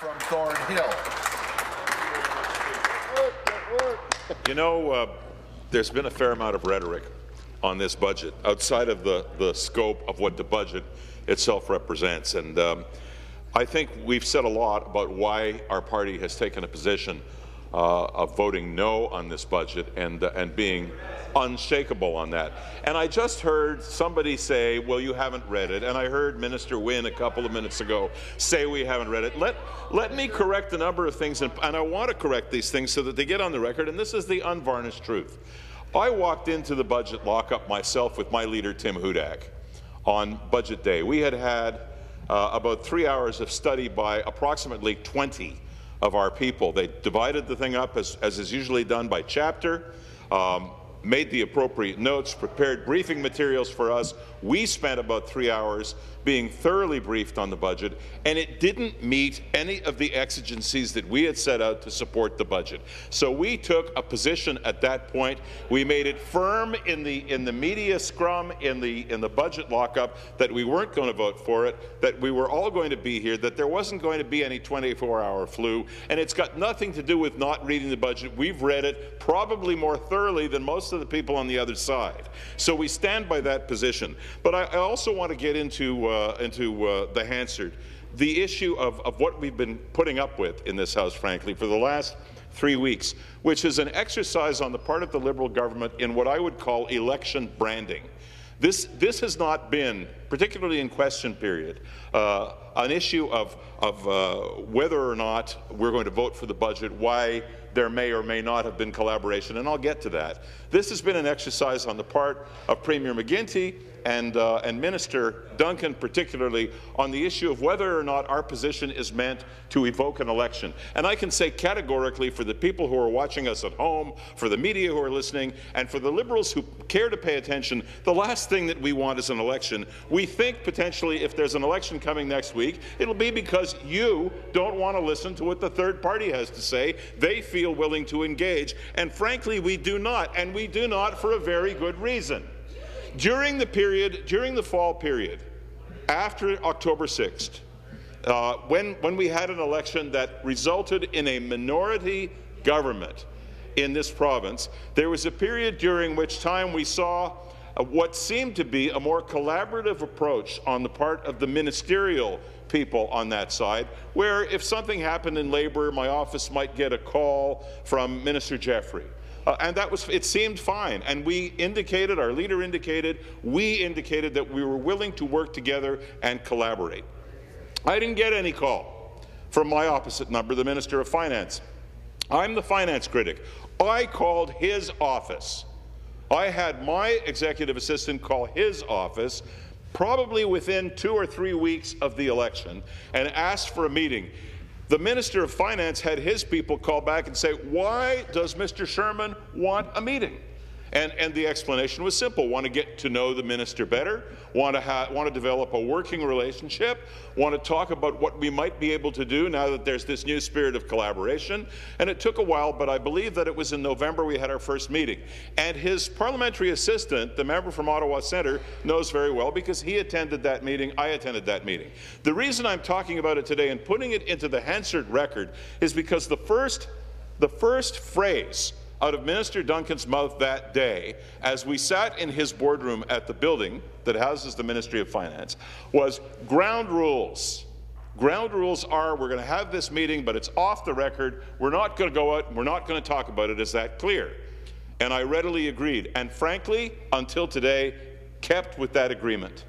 from Thornhill. You know, there's been a fair amount of rhetoric on this budget outside of the scope of what the budget itself represents. And I think we've said a lot about why our party has taken a position of voting no on this budget and being unshakable on that. And I just heard somebody say, well, you haven't read it. And I heard Minister Wynne a couple of minutes ago say we haven't read it. Let me correct a number of things, and I want to correct these things so that they get on the record, and this is the unvarnished truth. I walked into the budget lockup myself with my leader, Tim Hudak, on budget day. We had about 3 hours of study by approximately 20 of our people. They divided the thing up as is usually done by chapter, made the appropriate notes, prepared briefing materials for us. We spent about 3 hours being thoroughly briefed on the budget, and it didn't meet any of the exigencies that we had set out to support the budget. So we took a position at that point. We made it firm in the media scrum, in the budget lockup, that we weren't going to vote for it, that we were all going to be here, that there wasn't going to be any 24-hour flu, and it's got nothing to do with not reading the budget. We've read it probably more thoroughly than most of the people on the other side. So we stand by that position. But I also want to get into the Hansard, the issue of what we've been putting up with in this House, frankly, for the last 3 weeks, which is an exercise on the part of the Liberal government in what I would call election branding. This has not been, particularly in question period, an issue of whether or not we're going to vote for the budget, why there may or may not have been collaboration, and I'll get to that. This has been an exercise on the part of Premier McGuinty and Minister Duncan particularly on the issue of whether or not our position is meant to evoke an election. And I can say categorically, for the people who are watching us at home, for the media who are listening, and for the Liberals who care to pay attention, the last thing that we want is an election. We think potentially if there's an election coming next week, it'll be because you don't want to listen to what the third party has to say. They feel willing to engage, and frankly we do not, and we do not for a very good reason. During the fall period, after October 6th, when we had an election that resulted in a minority government in this province, there was a period during which time we saw what seemed to be a more collaborative approach on the part of the ministerial people on that side, where if something happened in Labour, my office might get a call from Minister Jeffrey. And it seemed fine. And we indicated, our leader indicated, we indicated that we were willing to work together and collaborate. I didn't get any call from my opposite number, the Minister of Finance. I'm the finance critic. I called his office. I had my executive assistant call his office probably within 2 or 3 weeks of the election and asked for a meeting. The Minister of Finance had his people call back and say, why does Mr. Shurman want a meeting? And the explanation was simple: want to get to know the minister better, want to develop a working relationship, want to talk about what we might be able to do now that there's this new spirit of collaboration. And it took a while, but I believe that it was in November we had our first meeting. And his parliamentary assistant, the member from Ottawa Centre, knows very well because he attended that meeting, I attended that meeting. The reason I'm talking about it today and putting it into the Hansard record is because the first phrase out of Minister Duncan's mouth that day, as we sat in his boardroom at the building that houses the Ministry of Finance, was ground rules. Ground rules are, we're going to have this meeting, but it's off the record. We're not going to go out and we're not going to talk about it. Is that clear? And I readily agreed. And frankly, until today, kept with that agreement.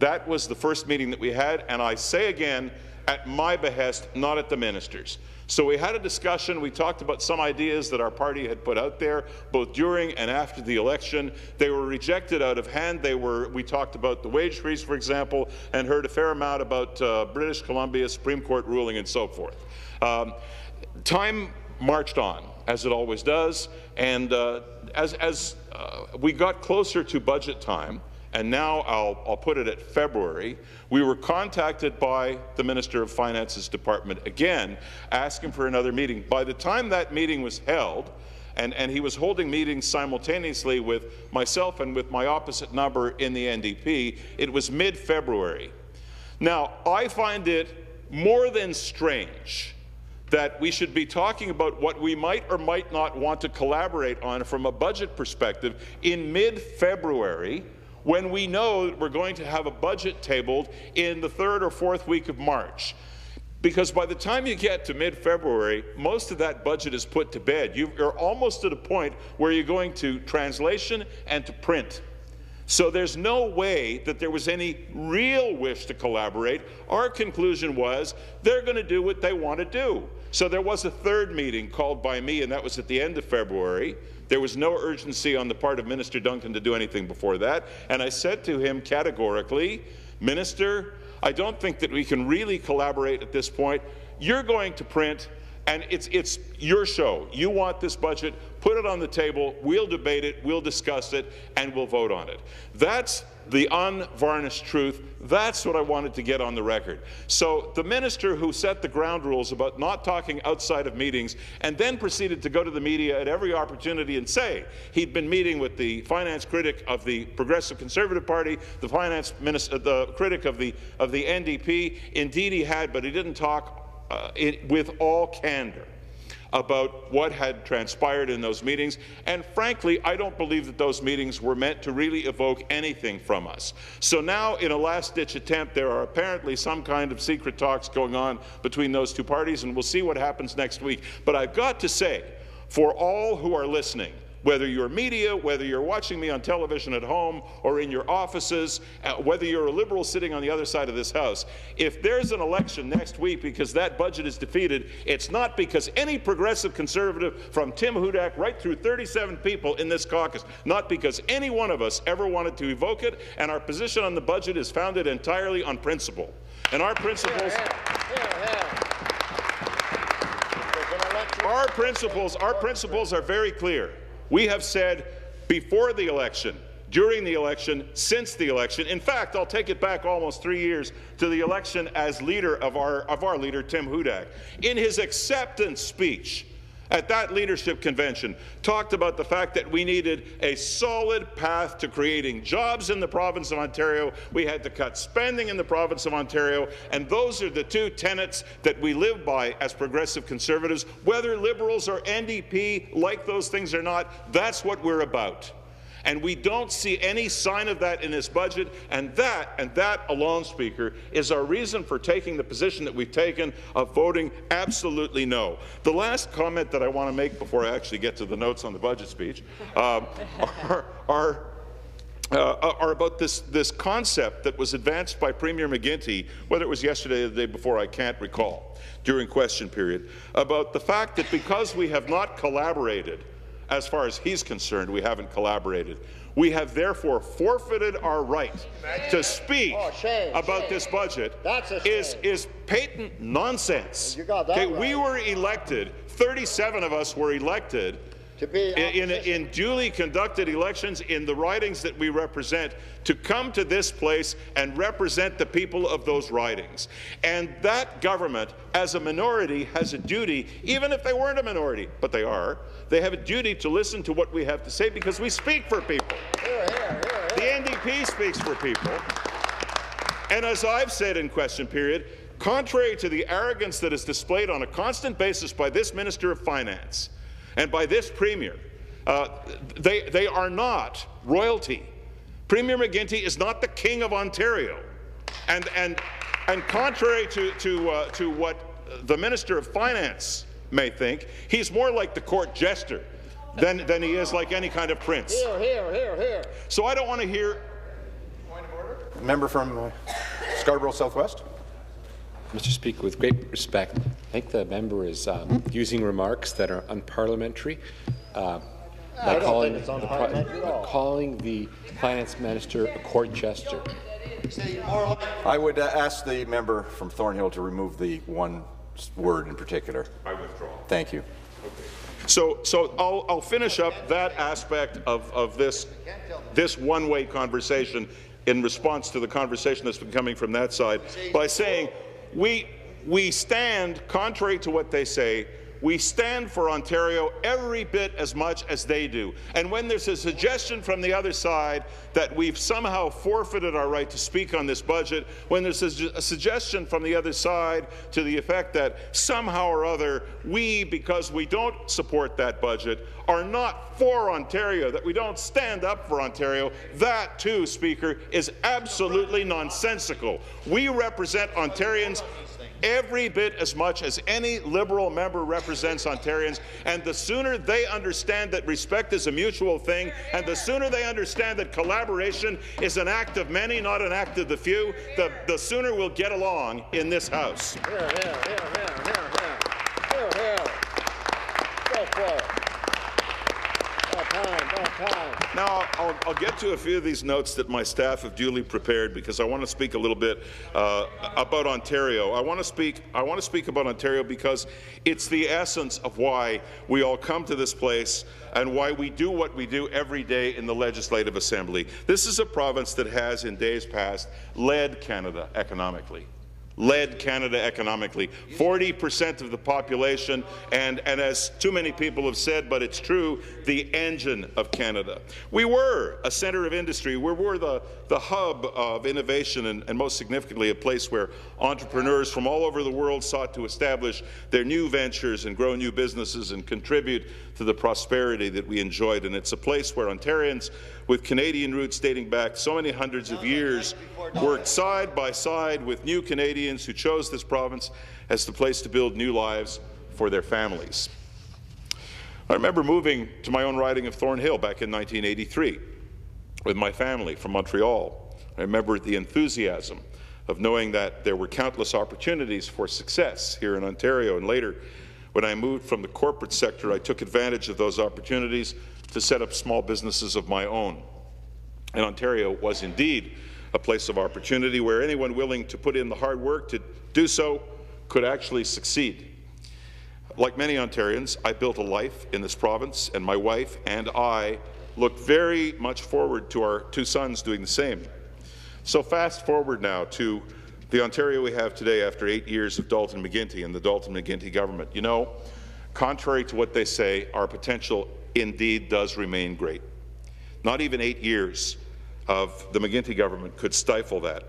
That was the first meeting that we had, and I say again, at my behest, not at the minister's. So we had a discussion. We talked about some ideas that our party had put out there, both during and after the election. They were rejected out of hand. We talked about the wage freeze, for example, and heard a fair amount about British Columbia Supreme Court ruling and so forth. Time marched on, as it always does, and as we got closer to budget time, and now I'll put it at February, we were contacted by the Minister of Finance's department again, asking for another meeting. By the time that meeting was held, and he was holding meetings simultaneously with myself and with my opposite number in the NDP, it was mid-February. Now, I find it more than strange that we should be talking about what we might or might not want to collaborate on from a budget perspective in mid-February, when we know that we're going to have a budget tabled in the 3rd or 4th week of March. Because by the time you get to mid-February, most of that budget is put to bed. You're almost at a point where you're going to translation and to print. So there's no way that there was any real wish to collaborate. Our conclusion was they're going to do what they want to do. So there was a 3rd meeting called by me, and that was at the end of February. There was no urgency on the part of Minister Duncan to do anything before that. And I said to him categorically, Minister, I don't think that we can really collaborate at this point. You're going to print, and it's your show. You want this budget, put it on the table, we'll debate it, we'll discuss it, and we'll vote on it. That's the unvarnished truth. That's what I wanted to get on the record. So the minister who set the ground rules about not talking outside of meetings and then proceeded to go to the media at every opportunity and say he'd been meeting with the finance critic of the Progressive Conservative Party, the the critic of the NDP. Indeed he had, but he didn't talk with all candor about what had transpired in those meetings, and frankly, I don't believe that those meetings were meant to really evoke anything from us. So now, in a last-ditch attempt, there are apparently some kind of secret talks going on between those two parties, and we'll see what happens next week. But I've got to say, for all who are listening, whether you're media, whether you're watching me on television at home or in your offices, whether you're a Liberal sitting on the other side of this House, if there's an election next week because that budget is defeated, it's not because any progressive Conservative, from Tim Hudak right through 37 people in this caucus, not because any one of us ever wanted to evoke it, and our position on the budget is founded entirely on principle. And our principles... Our principles are very clear. We have said before the election, during the election, since the election. In fact, I'll take it back almost 3 years to the election as leader of our leader, Tim Hudak. In his acceptance speech at that leadership convention, talked about the fact that we needed a solid path to creating jobs in the province of Ontario. We had to cut spending in the province of Ontario, and those are the two tenets that we live by as progressive Conservatives. Whether Liberals or NDP like those things or not, that's what we're about. And we don't see any sign of that in this budget, and that alone, Speaker, is our reason for taking the position that we've taken of voting absolutely no. The last comment that I want to make before I actually get to the notes on the budget speech are about this concept that was advanced by Premier McGuinty, whether it was yesterday or the day before, I can't recall, during question period, about the fact that because we have not collaborated, as far as he's concerned, we haven't collaborated. We have therefore forfeited our right to speak about this budget is patent nonsense. Okay, we were elected, 37 of us were elected in duly conducted elections in the ridings that we represent to come to this place and represent the people of those ridings. And that government, as a minority, has a duty, even if they weren't a minority, but they are, they have a duty to listen to what we have to say because we speak for people. The NDP speaks for people. And as I've said in question period, contrary to the arrogance that is displayed on a constant basis by this Minister of Finance and by this Premier, they are not royalty. Premier McGuinty is not the King of Ontario. And contrary to what the Minister of Finance may think, he's more like the court jester than he is like any kind of prince. Here. So I don't want to hear... Point of order. Member from Scarborough Southwest. Mr. Speaker, with great respect, I think the member is using remarks that are unparliamentary, by calling the finance minister a court jester. I would ask the member from Thornhill to remove the one word in particular. I withdraw. Thank you. Okay. So I'll finish up that aspect of this one-way conversation in response to the conversation that's been coming from that side by saying we stand, contrary to what they say, We stand for Ontario every bit as much as they do. And when there's a suggestion from the other side that we've somehow forfeited our right to speak on this budget, when there's a suggestion from the other side to the effect that somehow or other we, because we don't support that budget, are not for Ontario, that we don't stand up for Ontario, that too, Speaker, is absolutely nonsensical. We represent Ontarians every bit as much as any Liberal member represents Ontarians, and the sooner they understand that respect is a mutual thing, and the sooner they understand that collaboration is an act of many, not an act of the few, the sooner we'll get along in this House. Hear, hear, hear, hear, hear, hear. Hear, hear. Go for it. Now, I'll get to a few of these notes that my staff have duly prepared because I want to speak a little bit about Ontario. I want to speak about Ontario because it's the essence of why we all come to this place and why we do what we do every day in the Legislative Assembly. This is a province that has, in days past, led Canada economically. 40% of the population, and as too many people have said, but it's true, the engine of Canada. We were a centre of industry. We were the hub of innovation and most significantly a place where entrepreneurs from all over the world sought to establish their new ventures and grow new businesses and contribute to the prosperity that we enjoyed. And it's a place where Ontarians with Canadian roots dating back so many hundreds of years worked side by side with new Canadians who chose this province as the place to build new lives for their families. I remember moving to my own riding of Thornhill back in 1983 with my family from Montreal. I remember the enthusiasm of knowing that there were countless opportunities for success here in Ontario, and later, when I moved from the corporate sector, I took advantage of those opportunities to set up small businesses of my own. And Ontario was indeed a place of opportunity where anyone willing to put in the hard work to do so could actually succeed. Like many Ontarians, I built a life in this province, and my wife and I looked very much forward to our two sons doing the same. So fast forward now to the Ontario we have today after 8 years of Dalton McGuinty and the Dalton McGuinty government. You know, contrary to what they say, our potential indeed does remain great. Not even 8 years of the McGuinty government could stifle that.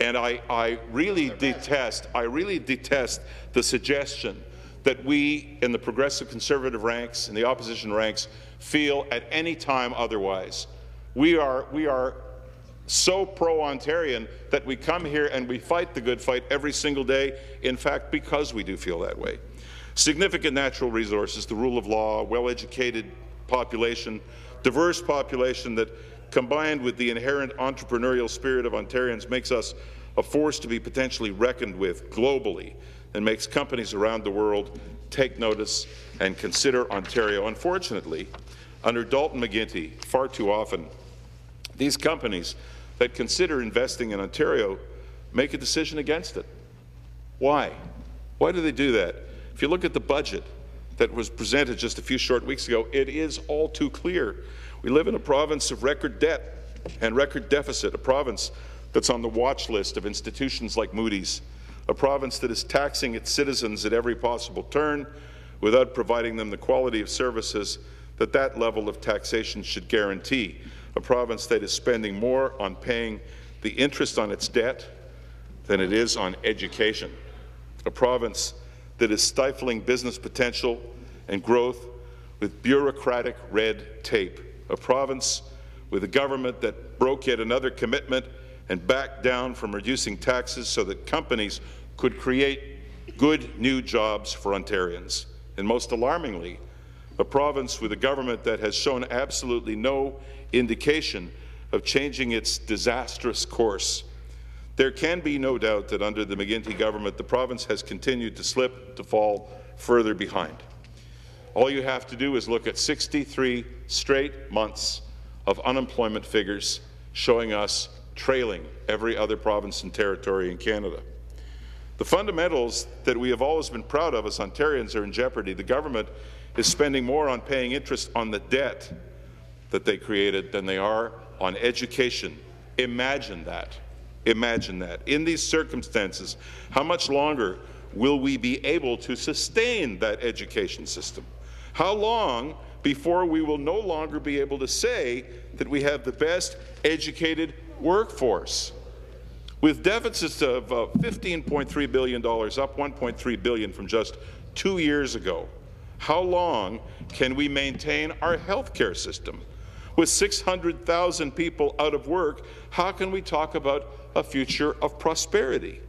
And I really detest the suggestion that we in the progressive conservative ranks and the opposition ranks feel at any time otherwise. We are so pro-Ontarian that we come here and we fight the good fight every single day, in fact, because we do feel that way. Significant natural resources, the rule of law, well-educated population, diverse population that, combined with the inherent entrepreneurial spirit of Ontarians, makes us a force to be potentially reckoned with globally and makes companies around the world take notice and consider Ontario. Unfortunately, under Dalton McGuinty, far too often, these companies that consider investing in Ontario make a decision against it. Why? Why do they do that? If you look at the budget that was presented just a few short weeks ago, it is all too clear. We live in a province of record debt and record deficit, a province that's on the watch list of institutions like Moody's, a province that is taxing its citizens at every possible turn without providing them the quality of services that that level of taxation should guarantee, a province that is spending more on paying the interest on its debt than it is on education, a province that is stifling business potential and growth with bureaucratic red tape, a province with a government that broke yet another commitment and backed down from reducing taxes so that companies could create good new jobs for Ontarians. And most alarmingly, a province with a government that has shown absolutely no indication of changing its disastrous course. There can be no doubt that under the McGuinty government, the province has continued to slip, to fall further behind. All you have to do is look at 63 straight months of unemployment figures showing us trailing every other province and territory in Canada. The fundamentals that we have always been proud of as Ontarians are in jeopardy. The government is spending more on paying interest on the debt that they created than they are on education. Imagine that. Imagine that. In these circumstances, how much longer will we be able to sustain that education system? How long before we will no longer be able to say that we have the best educated workforce? With deficits of $15.3 billion, up $1.3 billion from just 2 years ago, how long can we maintain our health care system? With 600,000 people out of work, how can we talk about a future of prosperity?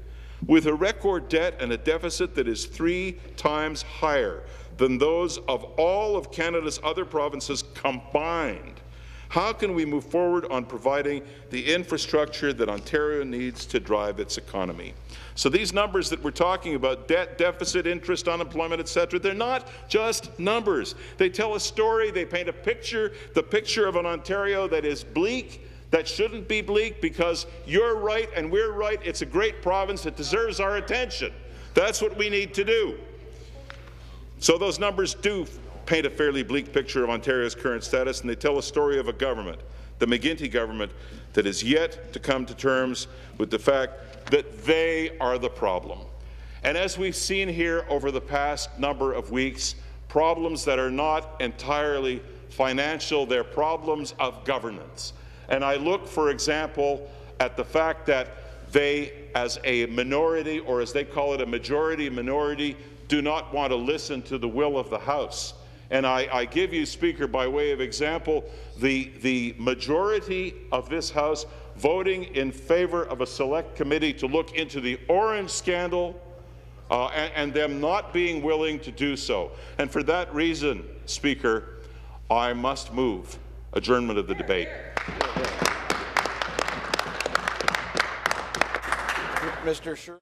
With a record debt and a deficit that is 3 times higher than those of all of Canada's other provinces combined, how can we move forward on providing the infrastructure that Ontario needs to drive its economy? So these numbers that we're talking about, debt, deficit, interest, unemployment, etc., they're not just numbers. They tell a story, they paint a picture, the picture of an Ontario that is bleak, that shouldn't be bleak, because you're right and we're right. It's a great province. It deserves our attention. That's what we need to do. So those numbers do paint a fairly bleak picture of Ontario's current status, and they tell a story of a government, the McGuinty government, that is yet to come to terms with the fact that they are the problem. And as we've seen here over the past number of weeks, problems that are not entirely financial, they're problems of governance. And I look, for example, at the fact that they, as a minority, or as they call it, a majority minority, do not want to listen to the will of the House. And I give you, Speaker, by way of example, the majority of this House voting in favour of a select committee to look into the Orange scandal, and them not being willing to do so. And for that reason, Speaker, I must move adjournment of the debate. Mr. Shurman.